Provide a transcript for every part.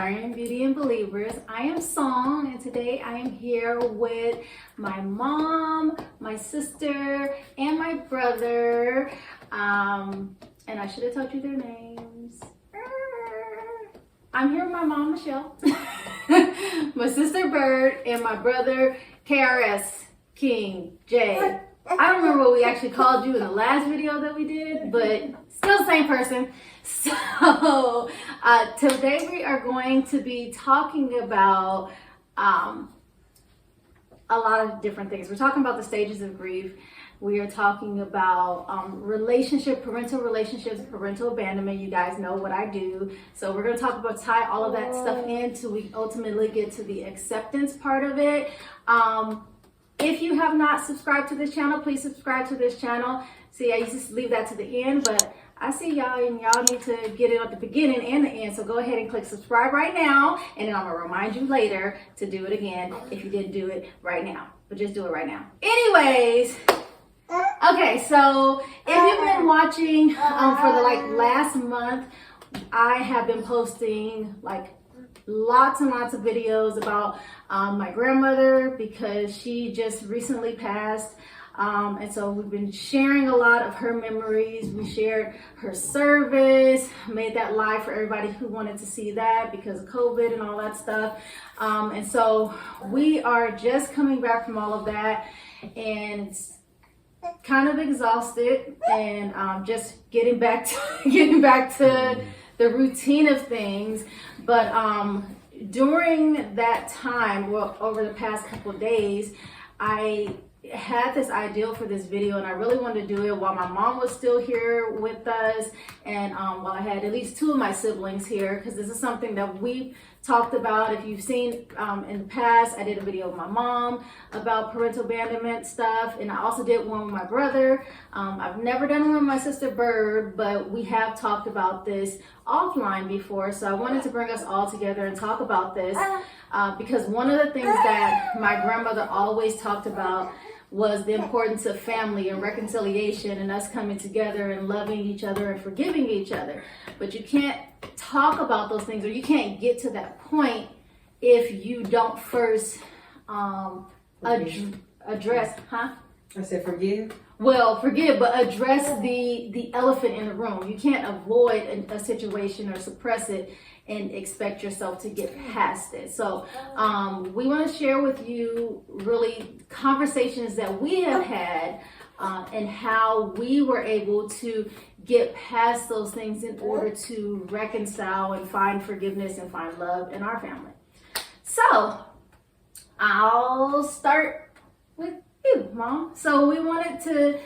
Inspiring Beauty and Believers. I am Song, and today I am here with my mom, my sister, and my brother. And I should have told you their names. I'm here with my mom, Michelle, my sister Bird, and my brother KRS King J. I don't remember what we actually called you in the last video that we did, but still the same person. So today we are going to be talking about a lot of different things. We're talking about the stages of grief. We are talking about parental relationships, parental abandonment. You guys know what I do. So we're going to talk about, tie all of that stuff in till we ultimately get to the acceptance part of it. If you have not subscribed to this channel, please subscribe to this channel. See, I used to leave that to the end, but I see y'all and y'all need to get it at the beginning and the end. So go ahead and click subscribe right now. And then I'm gonna remind you later to do it again if you didn't do it right now. But just do it right now. Anyways, okay, so if you've been watching for the last month, I have been posting lots and lots of videos about my grandmother because she just recently passed. And so we've been sharing a lot of her memories. We shared her service, made that live for everybody who wanted to see that because of COVID and all that stuff. And so we are just coming back from all of that, and it's kind of exhausted, and just getting back to the routine of things. But during that time, well, over the past couple of days, I had this ideal for this video, and I really wanted to do it while my mom was still here with us, and while I had at least two of my siblings here, because this is something that we talked about. If you've seen in the past, I did a video with my mom about parental abandonment stuff, and I also did one with my brother. I've never done one with my sister Bird, but we have talked about this offline before, so I wanted to bring us all together and talk about this because one of the things that my grandmother always talked about was the importance of family and reconciliation and us coming together and loving each other and forgiving each other. But you can't talk about those things, or you can't get to that point if you don't first address, I said forgive. Well, forgive, but address the elephant in the room. You can't avoid a situation or suppress it and expect yourself to get past it. So we want to share with you really conversations that we have had and how we were able to get past those things in order to reconcile and find forgiveness and find love in our family. So I'll start with you, Mom. So we wanted to,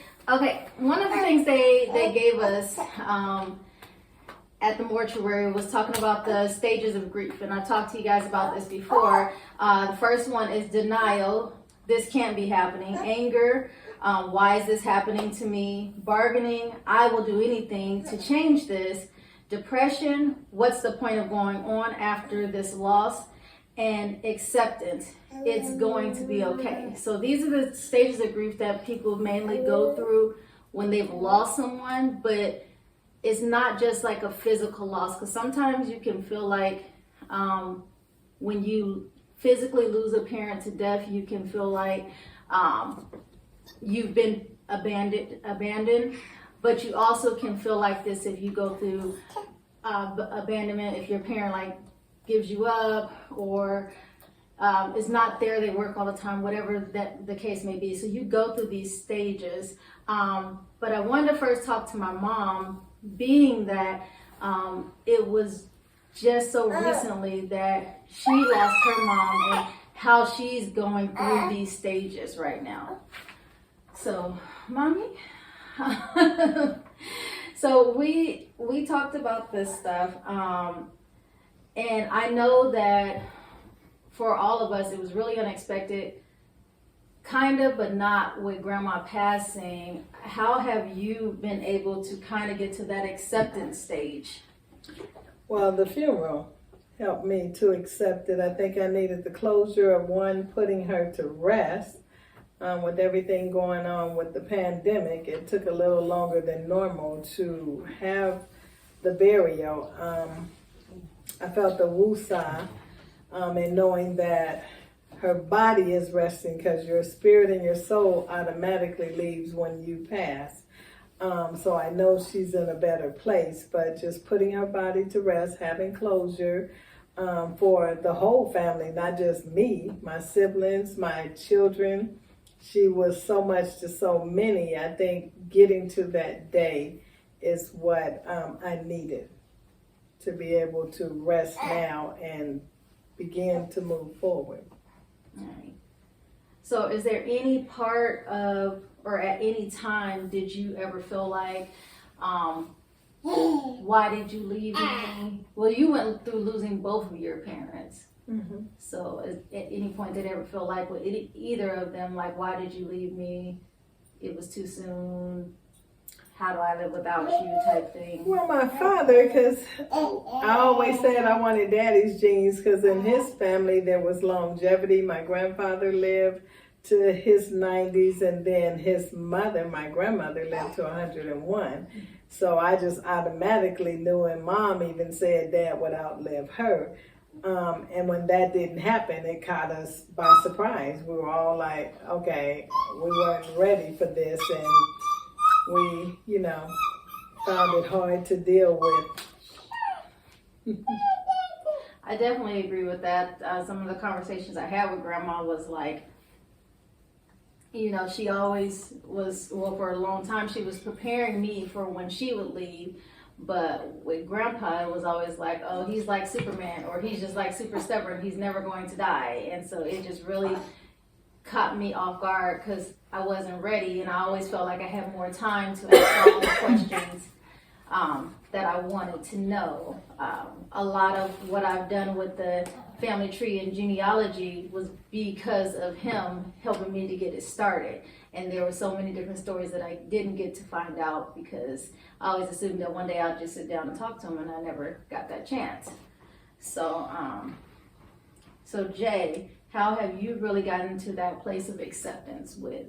one of the things they gave us at the mortuary was talking about the stages of grief, and I talked to you guys about this before. The first one is denial. This can't be happening. Anger. Why is this happening to me? Bargaining. I will do anything to change this. Depression. What's the point of going on after this loss? And acceptance. It's going to be okay. So these are the stages of grief that people mainly go through when they've lost someone, but it's not just like a physical loss, because sometimes you can feel like when you physically lose a parent to death, you can feel like you've been abandoned, but you also can feel like this if you go through abandonment, if your parent gives you up or is not there, they work all the time, whatever that the case may be. So you go through these stages. But I wanted to first talk to my mom, being that it was just so recently that she lost her mom and how she's going through these stages right now. So, Mommy, so we talked about this stuff, and I know that for all of us, it was really unexpected, kind of, but not with Grandma passing. How have you been able to kind of get to that acceptance stage? Well, the funeral helped me to accept it. I think I needed the closure of putting her to rest. With everything going on with the pandemic, it took a little longer than normal to have the burial. I felt the woosah, and knowing that her body is resting because your spirit and your soul automatically leaves when you pass. So I know she's in a better place, but just putting her body to rest, having closure for the whole family, not just me, my siblings, my children. She was so much to so many. I think getting to that day is what I needed to be able to rest now and begin to move forward. All right. So is there any part of, or at any time, did you ever feel like, why did you leave me? Well, you went through losing both of your parents. Mm-hmm. So at any point did it ever feel like with either of them, like, why did you leave me? It was too soon. How do I live without you type thing? Well, my father, because I always said I wanted daddy's genes, because in his family there was longevity. My grandfather lived to his 90s, and then his mother, my grandmother, lived to 101. So I just automatically knew, and mom even said dad would outlive her. And when that didn't happen, it caught us by surprise. We were all like, okay, we weren't ready for this, and we, found it hard to deal with. I definitely agree with that. Some of the conversations I had with grandma was like, she always was, well, for a long time, she was preparing me for when she would leave. But with grandpa, it was always like, oh, he's like Superman, or he's just like super stubborn. He's never going to die. And so it just really caught me off guard because I wasn't ready. And I always felt like I had more time to ask all the questions that I wanted to know. A lot of what I've done with the family tree and genealogy was because of him helping me to get it started. And there were so many different stories that I didn't get to find out because I always assumed that one day I'd just sit down and talk to him, and I never got that chance. So Jay, how have you really gotten to that place of acceptance with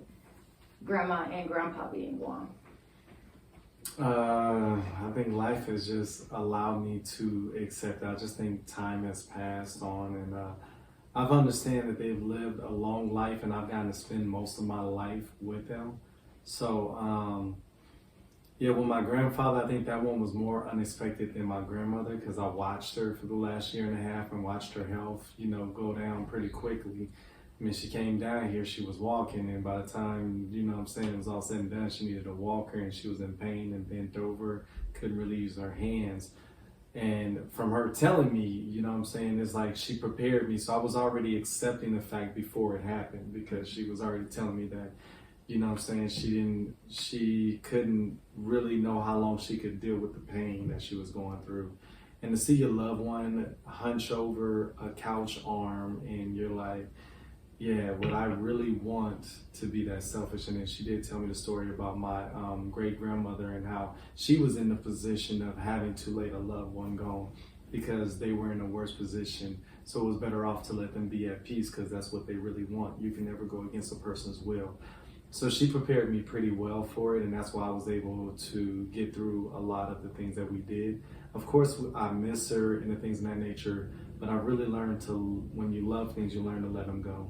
grandma and grandpa being gone? I think life has just allowed me to accept it. I just think time has passed on, and I've understand that they've lived a long life, and I've gotten to spend most of my life with them. So, with my grandfather, I think that one was more unexpected than my grandmother because I watched her for the last year and a half and watched her health, go down pretty quickly. I mean, she came down here, she was walking, and by the time, it was all said and done, she needed a walker, and she was in pain and bent over, couldn't really use her hands. And from her telling me, it's like she prepared me. So I was already accepting the fact before it happened because she was already telling me that, she couldn't really know how long she could deal with the pain that she was going through. And to see your loved one hunch over a couch arm and you're like, yeah, would I really want to be that selfish? And then she did tell me the story about my great grandmother and how she was in the position of having to let a loved one go because they were in a worse position. So it was better off to let them be at peace because that's what they really want. You can never go against a person's will. So she prepared me pretty well for it, and that's why I was able to get through a lot of the things that we did. Of course, I miss her and the things of that nature, but I really learned to, when you love things, you learn to let them go.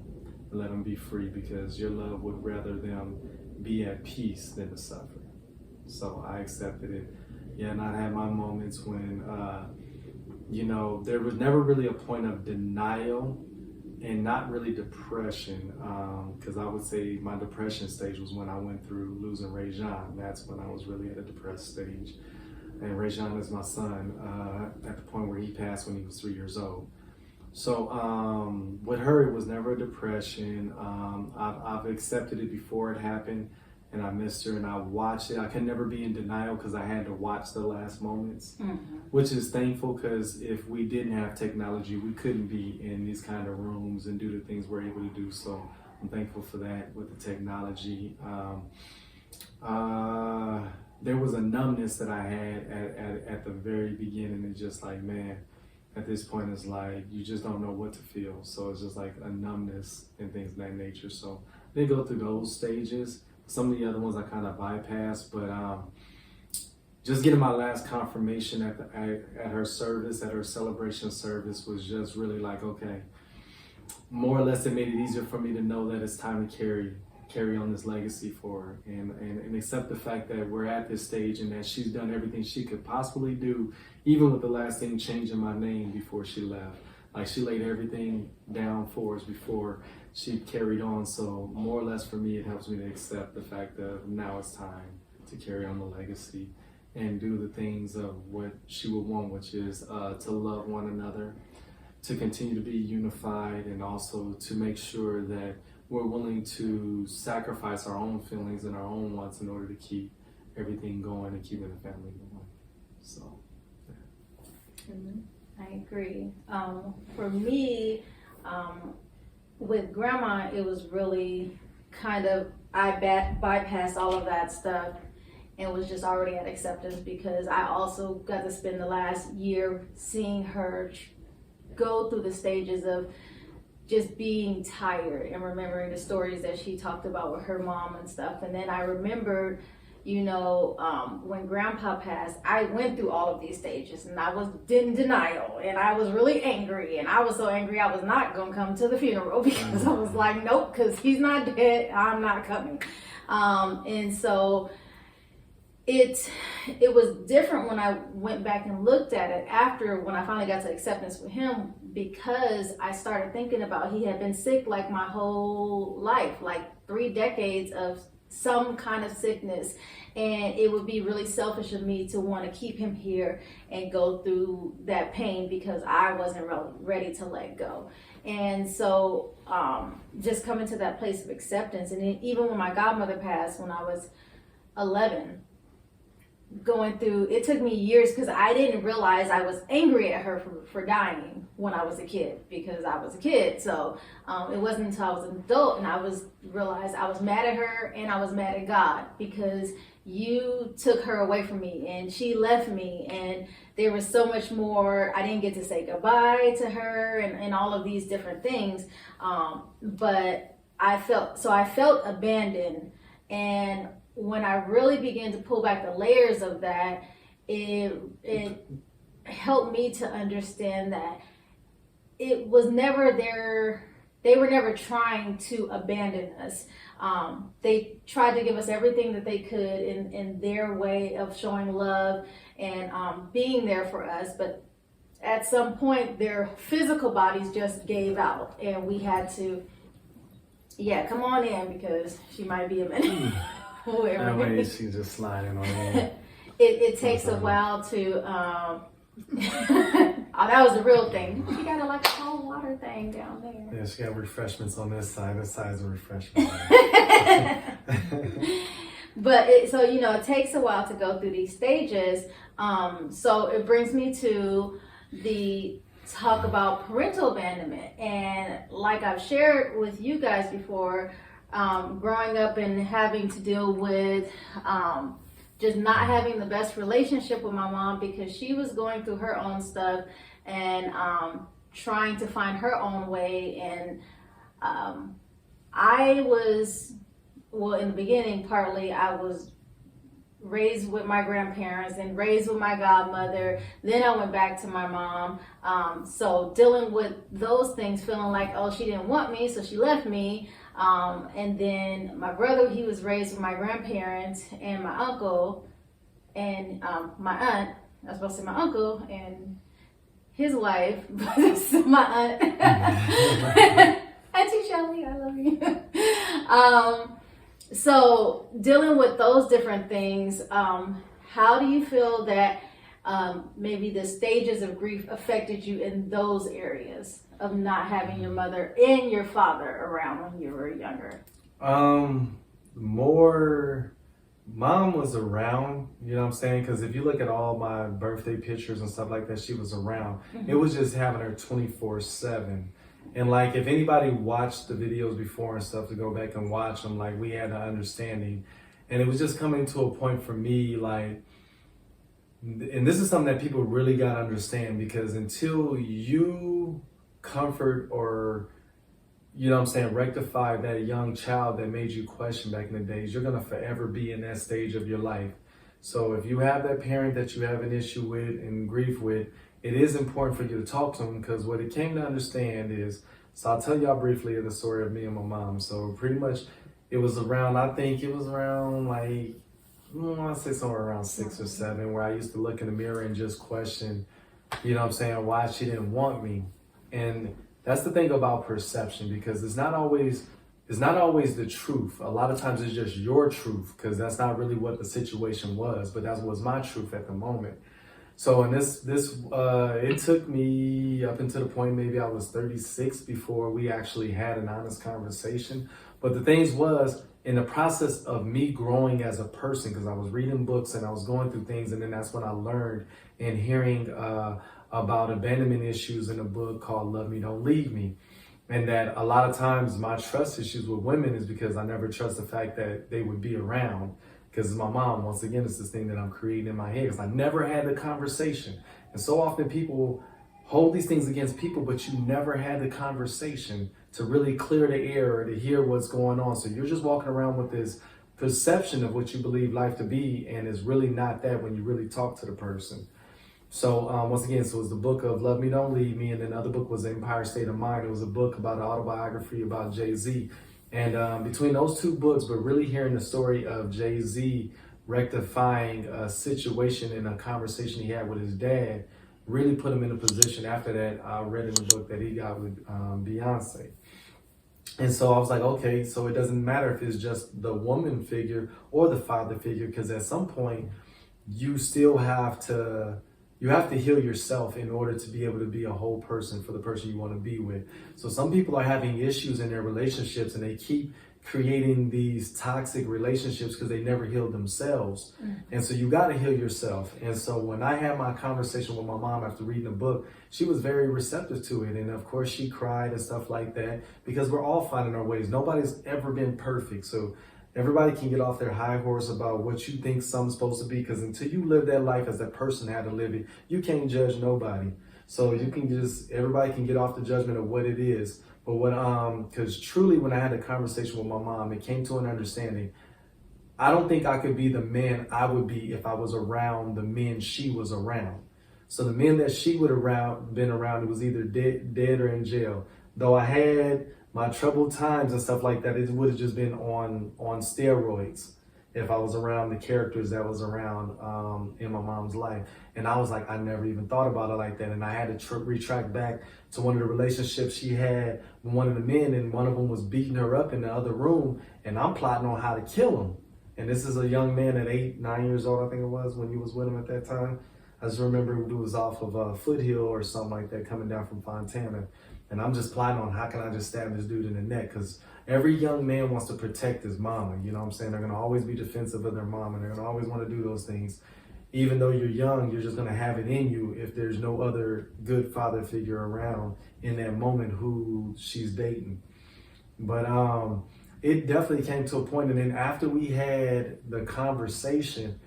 Let them be free because your love would rather them be at peace than to suffer. So I accepted it. Yeah, and I had my moments when, there was never really a point of denial and not really depression, because I would say my depression stage was when I went through losing Rajan. That's when I was really at a depressed stage. And Rajan is my son at the point where he passed when he was 3 years old. So with her, it was never a depression. I've accepted it before it happened, and I missed her, and I watched it. I could never be in denial because I had to watch the last moments, which is thankful because if we didn't have technology, we couldn't be in these kind of rooms and do the things we're able to do. So I'm thankful for that with the technology. There was a numbness that I had at the very beginning. It's just like, man, at this point, it's like you just don't know what to feel. So it's just like a numbness and things of that nature. So they go through those stages. Some of the other ones I kind of bypassed, but just getting my last confirmation at her service, at her celebration service, was just really like, okay, more or less it made it easier for me to know that it's time to carry on this legacy for her, and accept the fact that we're at this stage and that she's done everything she could possibly do, even with the last thing changing my name before she left. Like, she laid everything down for us before she carried on. So more or less for me, it helps me to accept the fact that now it's time to carry on the legacy and do the things of what she would want, which is to love one another, to continue to be unified, and also to make sure that we're willing to sacrifice our own feelings and our own wants in order to keep everything going and keeping the family going. So, yeah. I agree. For me, with grandma, it was really kind of, I bypassed all of that stuff and was just already at acceptance, because I also got to spend the last year seeing her go through the stages of just being tired and remembering the stories that she talked about with her mom and stuff. And then I remembered, you know, when grandpa passed, I went through all of these stages, and I was in denial, and I was really angry, and I was so angry I was not going to come to the funeral, because I was like, nope, because he's not dead, I'm not coming. And so it was different when I went back and looked at it after, when I finally got to acceptance with him, because I started thinking about, he had been sick like my whole life, like 3 decades of some kind of sickness, and it would be really selfish of me to want to keep him here and go through that pain, because I wasn't really ready to let go. And so just coming to that place of acceptance, and then even when my godmother passed when I was 11, going through, it took me years, because I didn't realize I was angry at her for dying when I was a kid, because I was a kid. So it wasn't until I was an adult and I realized I was mad at her, and I was mad at God, because you took her away from me and she left me, and there was so much more. I didn't get to say goodbye to her, and all of these different things. But I felt abandoned. And when I really began to pull back the layers of that, it helped me to understand that it was never they were never trying to abandon us. They tried to give us everything that they could in their way of showing love and being there for us. But at some point, their physical bodies just gave out, and we had to, come on in, because she might be a minute. That way she's just sliding on in. It takes a while to oh, that was the real thing. She got like a cold water thing down there. Yeah, she got refreshments on this side. This side's a refreshment. But it takes a while to go through these stages. So it brings me to the talk about parental abandonment. And like I've shared with you guys before, growing up and having to deal with just not having the best relationship with my mom, because she was going through her own stuff and trying to find her own way. And I was, in the beginning, partly I was raised with my grandparents and raised with my godmother. Then I went back to my mom. So dealing with those things, feeling like, oh, she didn't want me, so she left me. And then my brother, he was raised with my grandparents and my uncle and my aunt. I was supposed to say my uncle and his wife, but this is my aunt. Auntie Shelly, I love you. So dealing with those different things, how do you feel that maybe the stages of grief affected you in those areas of not having your mother and your father around when you were younger? More, mom was around, you know what I'm saying? Because if you look at all my birthday pictures and stuff like that, she was around. Mm-hmm. It was just having her 24/7. And like, if anybody watched the videos before and stuff, to go back and watch them, like, we had an understanding. And it was just coming to a point for me, like, and this is something that people really got to understand, because until you comfort or, you know what I'm saying, rectify that young child that made you question back in the days, you're going to forever be in that stage of your life So if you have that parent that you have an issue with and grief with, it is important for you to talk to them, because what it came to understand is, so I'll tell y'all briefly the story of me and my mom. So pretty much it was around, I think it was around like, I want to say somewhere around 6 or 7, where I used to look in the mirror and just question, you know what I'm saying, why she didn't want me. And that's the thing about perception, because it's not always the truth. A lot of times it's just your truth, because that's not really what the situation was, but that was my truth at the moment. So in this it took me up until the point maybe I was 36 before we actually had an honest conversation. But the things was, in the process of me growing as a person, because I was reading books and I was going through things, and then that's when I learned and hearing about abandonment issues in a book called Love Me, Don't Leave Me. And that a lot of times my trust issues with women is because I never trust the fact that they would be around. Because my mom, once again, it's this thing that I'm creating in my head, because I never had the conversation. And so often people hold these things against people, but you never had the conversation to really clear the air or to hear what's going on. So you're just walking around with this perception of what you believe life to be, and it's really not that when you really talk to the person. So once again, so it was the book of Love Me, Don't Leave Me, and then the other book was Empire State of Mind. It was a book about an autobiography about Jay-Z. And between those two books, but really hearing the story of Jay-Z rectifying a situation in a conversation he had with his dad, really put him in a position. After that, I read in the book that he got with Beyonce. And so I was like, okay, so it doesn't matter if it's just the woman figure or the father figure, because at some point you still have to heal yourself in order to be able to be a whole person for the person you want to be with. So some people are having issues in their relationships, and they keep creating these toxic relationships because they never healed themselves. And so you got to heal yourself. And so when I had my conversation with my mom after reading the book, she was very receptive to it. And of course she cried and stuff like that, because we're all finding our ways. Nobody's ever been perfect. So everybody can get off their high horse about what you think something's supposed to be, because until you live that life as that person had to live it, you can't judge nobody. So you can everybody can get off the judgment of what it is. But because truly when I had a conversation with my mom, it came to an understanding. I don't think I could be the man I would be if I was around the men she was around. So the men that she would have been around, it was either dead or in jail. Though I had my troubled times and stuff like that, it would have just been on steroids if I was around the characters that was around in my mom's life. And I was like, I never even thought about it like that. And I had to retract back to one of the relationships she had with one of the men, and one of them was beating her up in the other room, and I'm plotting on how to kill him. And this is a young man at 8, 9 years old, I think it was, when you was with him at that time. I just remember it was off of Foothill or something like that, coming down from Fontana. And I'm just plotting on how can I just stab this dude in the neck, because every young man wants to protect his mama. You know what I'm saying? They're going to always be defensive of their mom, and they're going to always want to do those things. Even though you're young, you're just going to have it in you if there's no other good father figure around in that moment who she's dating. But it definitely came to a point, and then after we had the conversation,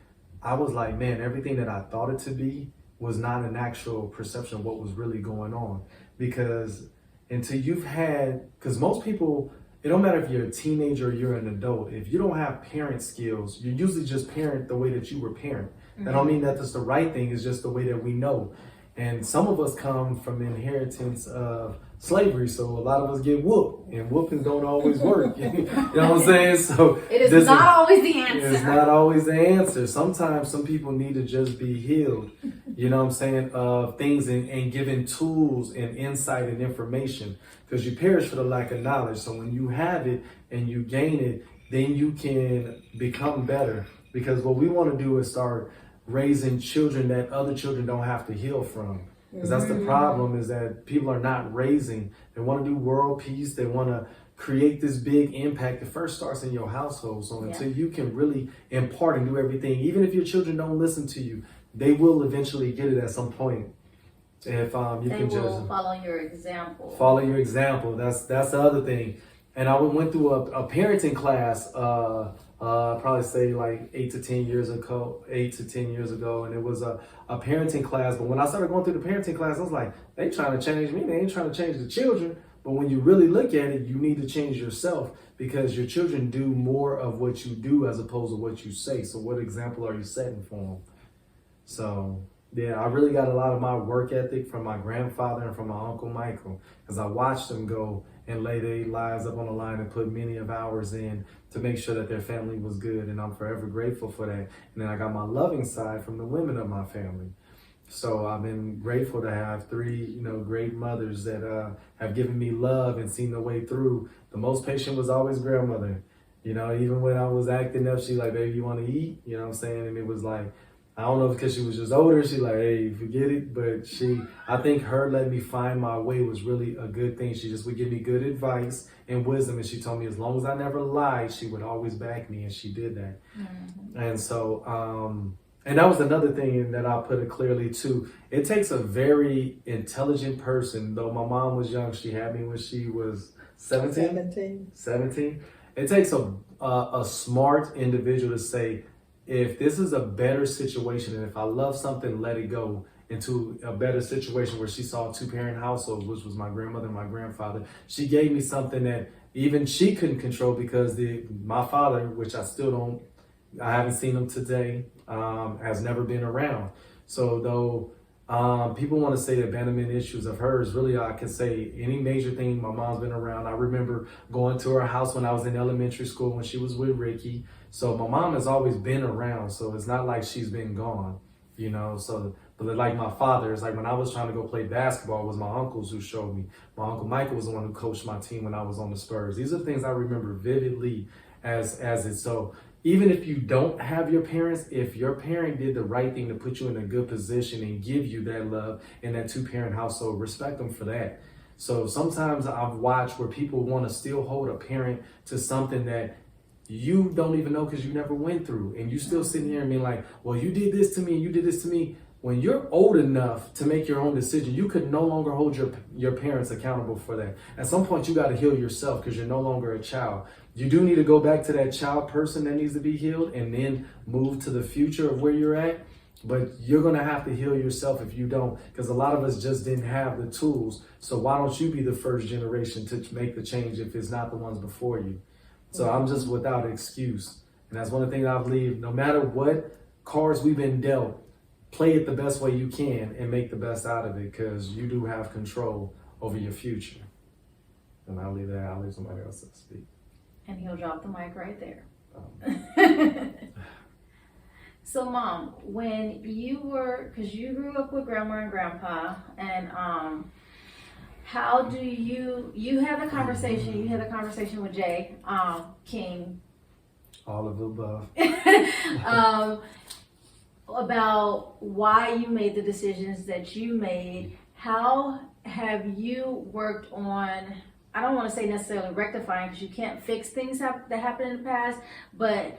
I was like, man, everything that I thought it to be was not an actual perception of what was really going on. Because until you've had, because most people, it don't matter if you're a teenager or you're an adult, if you don't have parent skills, you usually just parent the way that you were parent. That don't mean that that's the right thing, it's just the way that we know. And some of us come from inheritance of slavery, so a lot of us get whooped, and whoopings don't always work. You know what I'm saying? So it is not always the answer. It's not always the answer. Sometimes some people need to just be healed, you know what I'm saying, of things, and given tools and insight and information, because you perish for the lack of knowledge. So when you have it and you gain it, then you can become better. Because what we want to do is start raising children that other children don't have to heal from. Because that's the problem, is that people are not raising. They want to do world peace. They want to create this big impact. It first starts in your household. So until you can really impart and do everything, even if your children don't listen to you, they will eventually get it at some point. If you they can will just follow your example. Follow your example. That's the other thing. And I went through a parenting class, probably say like 8 to 10 years ago, and it was a parenting class. But when I started going through the parenting class, I was like, they trying to change me. They ain't trying to change the children. But when you really look at it, you need to change yourself, because your children do more of what you do as opposed to what you say. So what example are you setting for them? So yeah, I really got a lot of my work ethic from my grandfather and from my Uncle Michael, because I watched them go and lay their lives up on the line and put many of hours in to make sure that their family was good. And I'm forever grateful for that. And then I got my loving side from the women of my family. So I've been grateful to have three, great mothers that have given me love and seen the way through. The most patient was always grandmother. Even when I was acting up, she like, baby, you want to eat? You know what I'm saying? And it was like, I don't know if because she was just older, she like, hey, forget it. But I think her letting me find my way was really a good thing. She just would give me good advice and wisdom. And she told me as long as I never lied, she would always back me. And she did that. Mm-hmm. And so, and that was another thing that I put it clearly too. It takes a very intelligent person, though my mom was young. She had me when she was 17. It takes a smart individual to say, if this is a better situation, and if I love something, let it go into a better situation, where she saw a 2-parent household, which was my grandmother and my grandfather. She gave me something that even she couldn't control, because my father, which I haven't seen him today, has never been around. So though people want to say abandonment issues of hers, really I can say any major thing, my mom's been around. I remember going to her house when I was in elementary school when she was with Ricky. So my mom has always been around. So it's not like she's been gone, So, but like my father, it's like when I was trying to go play basketball, it was my uncles who showed me. My Uncle Michael was the one who coached my team when I was on the Spurs. These are things I remember vividly as it. So even if you don't have your parents, if your parent did the right thing to put you in a good position and give you that love in that 2-parent household, respect them for that. So sometimes I've watched where people want to still hold a parent to something that you don't even know because you never went through. And you still sitting here and being like, well, you did this to me and you did this to me. When you're old enough to make your own decision, you could no longer hold your parents accountable for that. At some point, you got to heal yourself because you're no longer a child. You do need to go back to that child person that needs to be healed and then move to the future of where you're at. But you're going to have to heal yourself if you don't, because a lot of us just didn't have the tools. So why don't you be the first generation to make the change if it's not the ones before you? So I'm just without excuse. And that's one of the things I believe, no matter what cards we've been dealt, play it the best way you can and make the best out of it, because you do have control over your future. And I'll leave somebody else to speak. And he'll drop the mic right there. So Mom, when you because you grew up with Grandma and Grandpa, and how do you had a conversation with Jay King. All of the above. About why you made the decisions that you made. How have you worked on, I don't want to say necessarily rectifying, because you can't fix things that happened in the past, but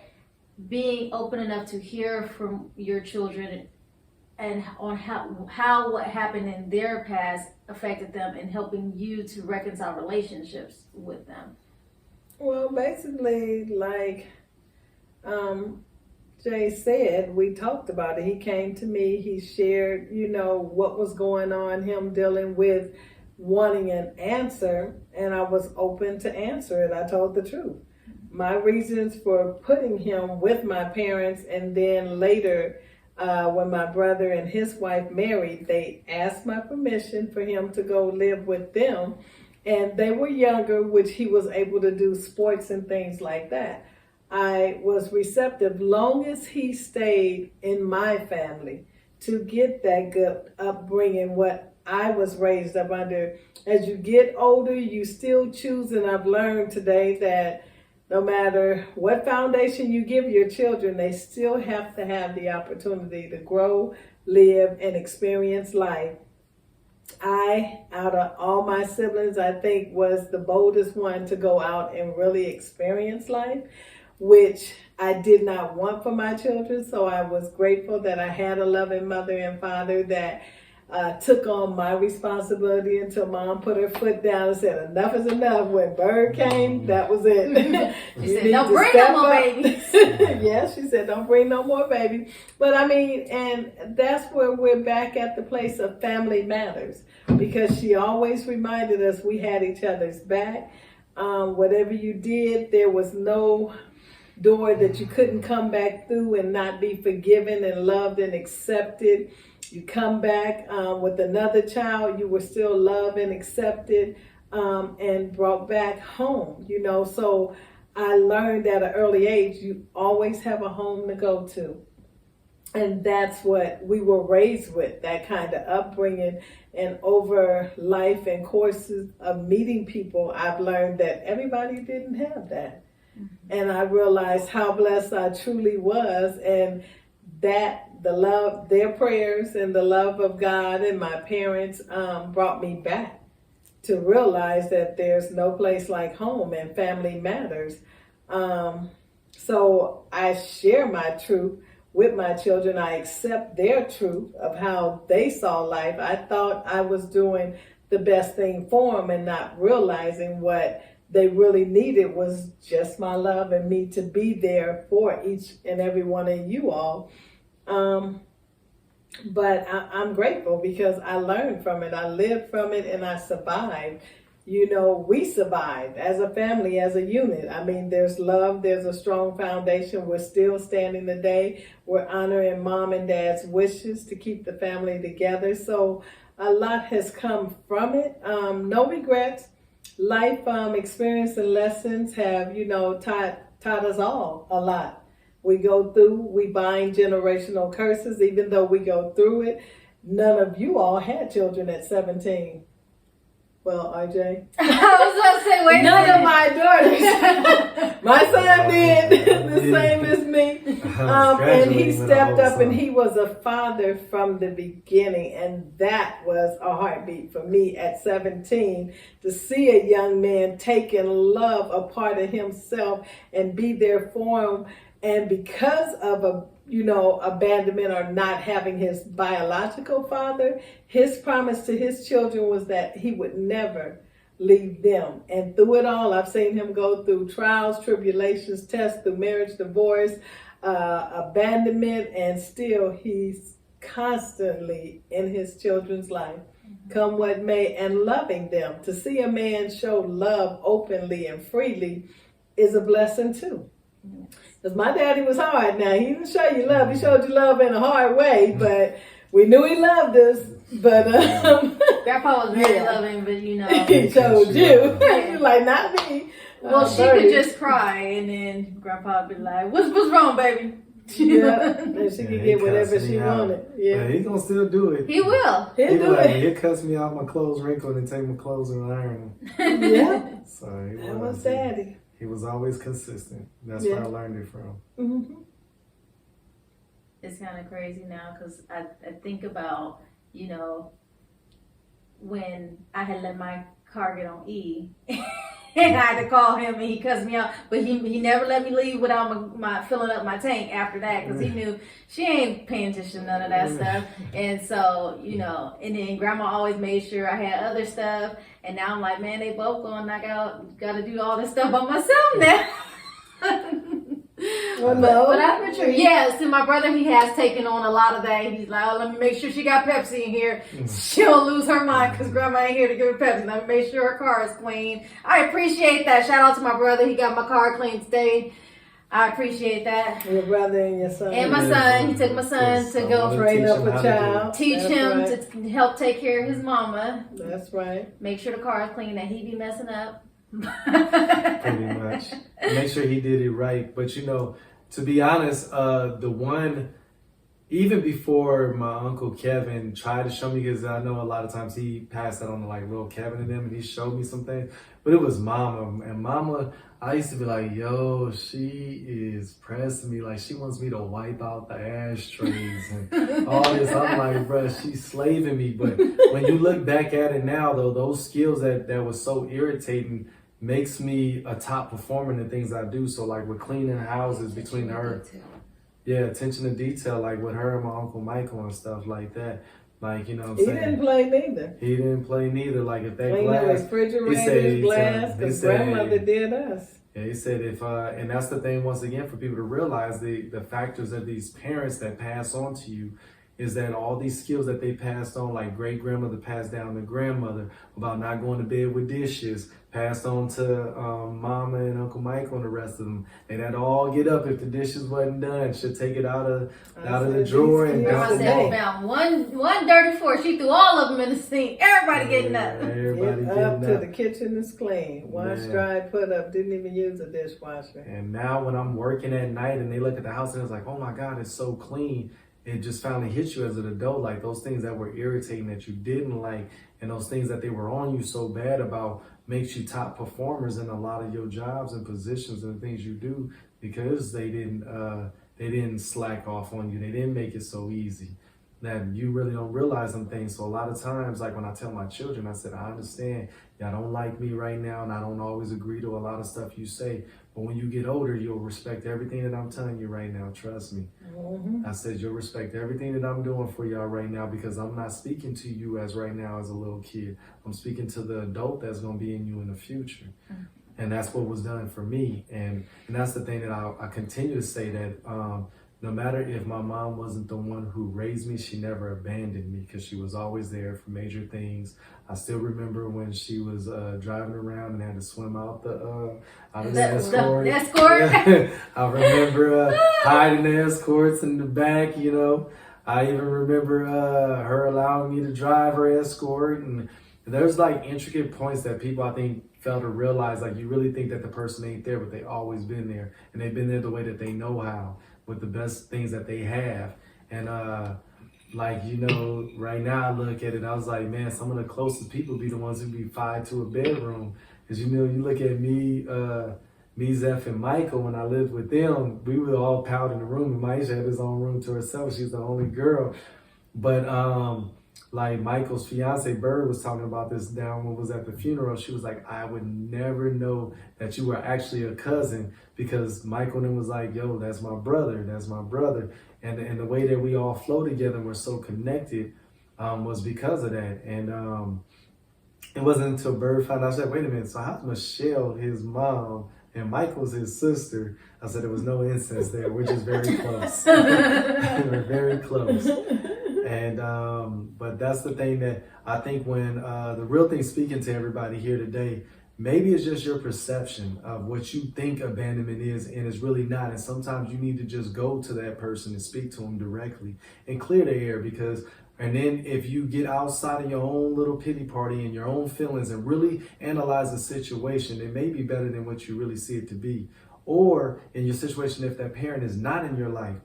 being open enough to hear from your children and on how what happened in their past affected them and helping you to reconcile relationships with them? Well, basically, like Jay said, we talked about it. He came to me, he shared, what was going on, him dealing with wanting an answer, and I was open to answer it. I told the truth. My reasons for putting him with my parents, and then later, when my brother and his wife married, they asked my permission for him to go live with them, and they were younger, which he was able to do sports and things like that. I was receptive long as he stayed in my family to get that good upbringing, what I was raised up under. As you get older, you still choose, and I've learned today that no matter what foundation you give your children, they still have to have the opportunity to grow, live, and experience life. I, out of all my siblings, I think was the boldest one to go out and really experience life, which I did not want for my children. So I was grateful that I had a loving mother and father that took on my responsibility until Mom put her foot down and said, enough is enough. When Bird came, that was it. She said, don't bring no more babies. Yeah, she said, don't bring no more babies. But I mean, and that's where we're back at the place of family matters, because she always reminded us we had each other's back. Whatever you did, there was no door that you couldn't come back through and not be forgiven and loved and accepted. You come back with another child, you were still loved and accepted and brought back home, you know. So I learned at an early age, you always have a home to go to. And that's what we were raised with, that kind of upbringing. And over life and courses of meeting people, I've learned that everybody didn't have that. And I realized how blessed I truly was, and that the love, their prayers and the love of God and my parents brought me back to realize that there's no place like home and family matters. So I share my truth with my children. I accept their truth of how they saw life. I thought I was doing the best thing for them and not realizing what they really needed was just my love and me to be there for each and every one of you all. But I'm grateful because I learned from it. I lived from it and I survived. You know, we survived as a family, as a unit. I mean, there's love, there's a strong foundation. We're still standing today. We're honoring Mom and Dad's wishes to keep the family together. So a lot has come from it. No regrets. Life experience and lessons have, you know, taught us all a lot. We go through, we bind generational curses, even though we go through it. None of you all had children at 17. Well, RJ. I was about to say, wait. None of my daughters. My son did the same as me. And he stepped up and he was a father from the beginning. And that was a heartbeat for me at 17 to see a young man take and love a part of himself and be there for him. And because of abandonment or not having his biological father, his promise to his children was that he would never leave them. And through it all, I've seen him go through trials, tribulations, tests, through marriage, divorce, abandonment, and still he's constantly in his children's life, come what may, and loving them. To see a man show love openly and freely is a blessing too. Because my daddy was hard. Now, he didn't show you love. He showed you love in a hard way, but we knew he loved us. But Grandpa was very loving, but you know. He chose you. You're like, not me. Well, she could just cry, and then Grandpa would be like, what's wrong, baby? Yeah, and she could get whatever she wanted. Yeah, but he gonna still do it. He will. He'll do it. He'll cuss me out, my clothes wrinkled, and take my clothes and iron them. Yeah. So that was daddy. He was always consistent. That's where I learned it from. Mm-hmm. It's kind of crazy now because I think about, you know, when I had let my car get on E and I had to call him and he cussed me out, but he never let me leave without my filling up my tank after that because he knew she ain't paying attention to none of that stuff. And so, you know, and then Grandma always made sure I had other stuff. And now I'm like, man, they both going, I got to do all this stuff by myself now. But I'm sure, yes, and my brother, he has taken on a lot of that. He's like, oh, let me make sure she got Pepsi in here. She'll lose her mind because Grandma ain't here to give her Pepsi. Let me make sure her car is clean. I appreciate that. Shout out to my brother. He got my car clean today. I appreciate that. Your brother and your son. And my son. He took my son to go train up a child. Teach him to help take care of his mama. That's right. Make sure the car is clean, that he be messing up. Pretty much. Make sure he did it right. But you know, to be honest, the one, even before my Uncle Kevin tried to show me, because I know a lot of times he passed that on to like little Kevin and them, and he showed me some things. But it was Mama. And Mama, I used to be like, yo, she is pressing me. Like, she wants me to wipe out the ashtrays and all this. I'm like, bruh, she's slaving me. But when you look back at it now, though, those skills that was so irritating makes me a top performer in the things I do. So, like, with cleaning houses between her. Yeah, attention to detail, like with her and my Uncle Michael and stuff like that. Like, you know what I'm He saying? didn't play neither. He didn't play neither. Like, if that Clean the glass, refrigerators, glass, he because said- grandmother did us. yeah, he said if, and that's the thing, once again, for people to realize the factors of these parents that pass on to you is that all these skills that they passed on, like great grandmother passed down to grandmother about not going to bed with dishes, passed on to Mama and Uncle Michael and the rest of them. They'd had to all get up if the dishes wasn't done. She'd take it out of the drawer and Grandma dump said them we all. found one dirty fork. She threw all of them in the sink. Everybody getting up. Everybody Get getting up up. to the kitchen is clean. Wash, Yeah. dry, put up. Didn't even use a dishwasher. And now when I'm working at night and they look at the house and it's like, oh my God, it's so clean. It just finally hits you as an adult, like those things that were irritating that you didn't like, and those things that they were on you so bad about makes you top performers in a lot of your jobs and positions and things you do because they didn't slack off on you. They didn't make it so easy. That you really don't realize some things. So a lot of times, like when I tell my children, I said, I understand y'all don't like me right now and I don't always agree to a lot of stuff you say. But when you get older, you'll respect everything that I'm telling you right now. Trust me. Mm-hmm. I said, you'll respect everything that I'm doing for y'all right now because I'm not speaking to you as right now as a little kid. I'm speaking to the adult that's going to be in you in the future. And that's what was done for me. And that's the thing that I continue to say that no matter if my mom wasn't the one who raised me, she never abandoned me because she was always there for major things. I still remember when she was driving around and had to swim out the escort. The escort. I remember hiding the escorts in the back, you know. I even remember her allowing me to drive her escort. And there's like intricate points that people, I think, fail to realize. Like, you really think that the person ain't there, but they always been there. And they've been there the way that they know how, with the best things that they have. And like, you know, right now I look at it, I was like, man, some of the closest people be the ones who be tied to a bedroom. Because, you know, you look at me, Zeph, and Michael, when I lived with them, we were all piled in the room. And Maisha had his own room to herself. She's the only girl. But like Michael's fiance, Bird, was talking about this down when we was at the funeral. She was like, I would never know that you were actually a cousin because Michael then was like, yo, that's my brother. That's my brother. And the way that we all flow together and we're so connected was because of that. And it wasn't until Bird found out, I said, wait a minute, so how's Michelle his mom and Michael's his sister? I said, there was no incense there. We're just very close. We're very close. And but that's the thing that I think when the real thing, speaking to everybody here today, maybe it's just your perception of what you think abandonment is, and it's really not. And sometimes you need to just go to that person and speak to them directly and clear the air, because and then if you get outside of your own little pity party and your own feelings and really analyze the situation, it may be better than what you really see it to be. Or in your situation, if that parent is not in your life,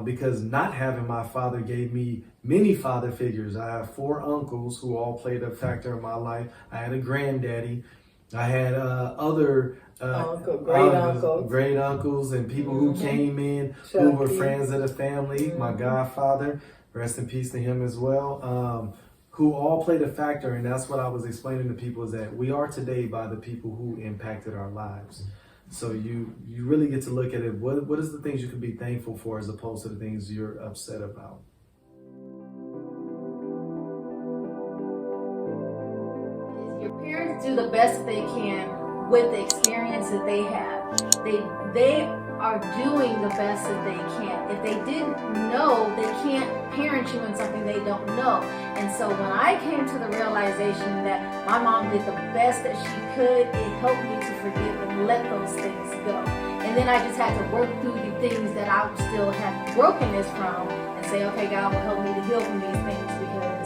because not having my father gave me many father figures. I have 4 uncles who all played a factor in my life. I had a granddaddy. I had other great uncles and people who came in who were friends of the family. My godfather, rest in peace to him as well, who all played a factor. And that's what I was explaining to people, is that we are today by the people who impacted our lives. So you really get to look at it. What is the things you can be thankful for as opposed to the things you're upset about? Your parents do the best that they can with the experience that they have. They are doing the best that they can. If they didn't know, they can't parent you in something they don't know. And so when I came to the realization that my mom did the best that she could, it helped me to forgive and let those things go. And then I just had to work through the things that I still had brokenness from and say, okay, God will help me to heal from these things, because